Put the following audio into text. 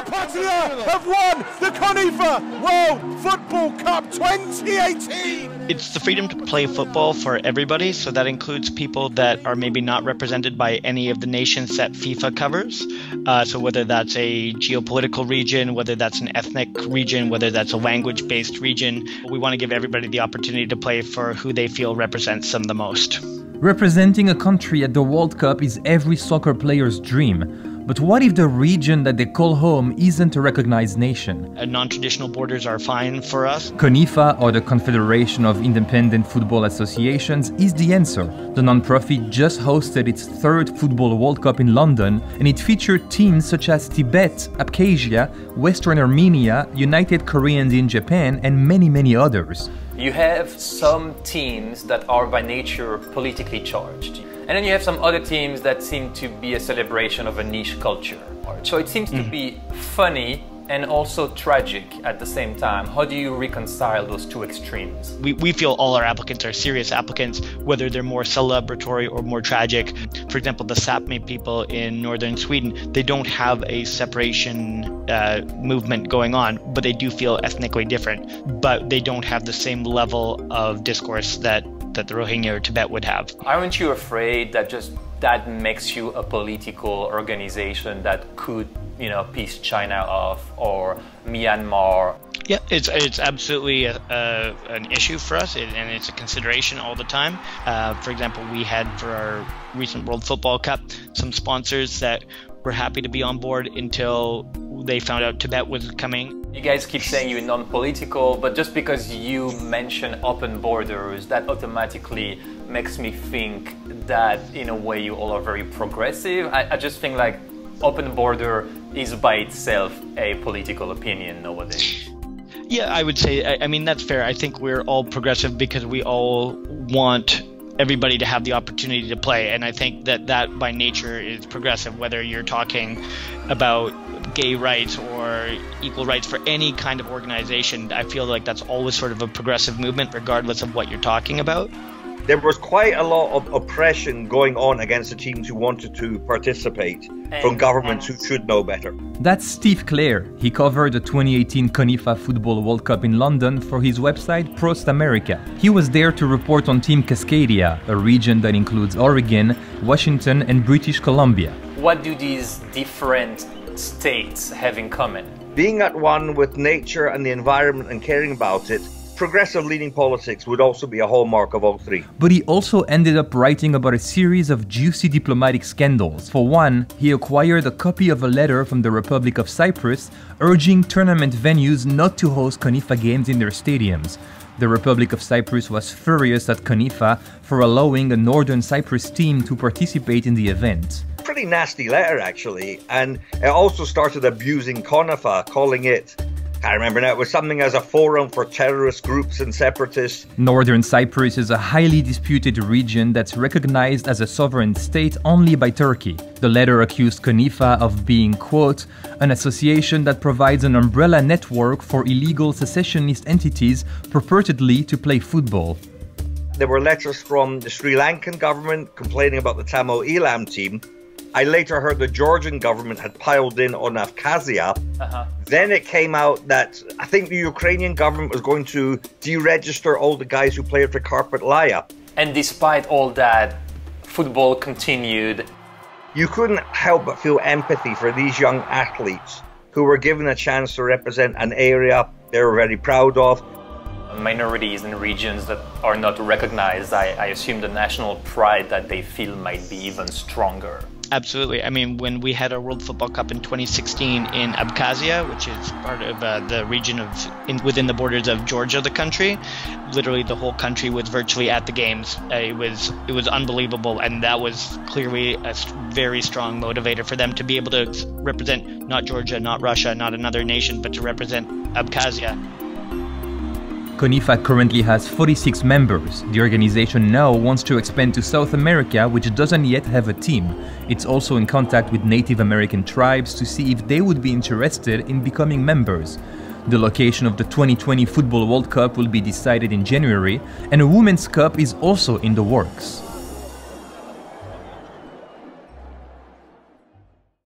Cascadia have won the CONIFA World Football Cup 2018! It's the freedom to play football for everybody, so that includes people that are maybe not represented by any of the nations that FIFA covers. So whether that's a geopolitical region, whether that's an ethnic region, whether that's a language-based region, we want to give everybody the opportunity to play for who they feel represents them the most. Representing a country at the World Cup is every soccer player's dream. But what if the region that they call home isn't a recognized nation? Non-traditional borders are fine for us. CONIFA, or the Confederation of Independent Football Associations, is the answer. The non-profit just hosted its third Football World Cup in London, and it featured teams such as Tibet, Abkhazia, Western Armenia, United Koreans in Japan, and many others. You have some teams that are by nature politically charged. And then you have some other teams that seem to be a celebration of a niche culture. So it seems to be funny and also tragic at the same time. How do you reconcile those two extremes? We feel all our applicants are serious applicants, whether they're more celebratory or more tragic. For example, the Sápmi people in northern Sweden, they don't have a separation movement going on, but they do feel ethnically different. But they don't have the same level of discourse that the Rohingya or Tibet would have. Aren't you afraid that just that makes you a political organization that could, piss China off or Myanmar? Yeah, it's absolutely an issue for us, and it's a consideration all the time. For example, we had for our recent World Football Cup some sponsors that were happy to be on board until they found out Tibet was coming. You guys keep saying you're non-political, but just because you mention open borders, that automatically makes me think that in a way you all are very progressive. I just think like open border is by itself a political opinion nowadays. Yeah, I would say, I mean, that's fair. I think we're all progressive because we all want everybody to have the opportunity to play, and I think that by nature is progressive, whether you're talking about gay rights or equal rights for any kind of organization. I feel like that's always sort of a progressive movement regardless of what you're talking about. There was quite a lot of oppression going on against the teams who wanted to participate from governments who should know better. That's Steve Clare. He covered the 2018 CONIFA Football World Cup in London for his website Prost America. He was there to report on Team Cascadia, a region that includes Oregon, Washington and British Columbia. What do these different states have in common? Being at one with nature and the environment and caring about it, progressive leaning politics would also be a hallmark of all three. But he also ended up writing about a series of juicy diplomatic scandals. For one, he acquired a copy of a letter from the Republic of Cyprus urging tournament venues not to host CONIFA games in their stadiums. The Republic of Cyprus was furious at CONIFA for allowing a Northern Cyprus team to participate in the event. Pretty nasty letter, actually, and it also started abusing CONIFA, calling it, I remember now, it was something as a forum for terrorist groups and separatists. Northern Cyprus is a highly disputed region that's recognized as a sovereign state only by Turkey. The letter accused CONIFA of being, quote, an association that provides an umbrella network for illegal secessionist entities purportedly to play football. There were letters from the Sri Lankan government complaining about the Tamil Eelam team. I later heard the Georgian government had piled in on Abkhazia. Then it came out that I think the Ukrainian government was going to deregister all the guys who played for Carpet Laya. And despite all that, football continued. You couldn't help but feel empathy for these young athletes who were given a chance to represent an area they were very proud of. Minorities and regions that are not recognized, I assume the national pride that they feel might be even stronger. Absolutely. I mean, when we had our World Football Cup in 2016 in Abkhazia, which is part of the region within the borders of Georgia, the country, literally the whole country was virtually at the games. It was unbelievable, and that was clearly a very strong motivator for them to be able to represent not Georgia, not Russia, not another nation, but to represent Abkhazia. CONIFA currently has 46 members. The organization now wants to expand to South America, which doesn't yet have a team. It's also in contact with Native American tribes to see if they would be interested in becoming members. The location of the 2020 Football World Cup will be decided in January, and a Women's Cup is also in the works.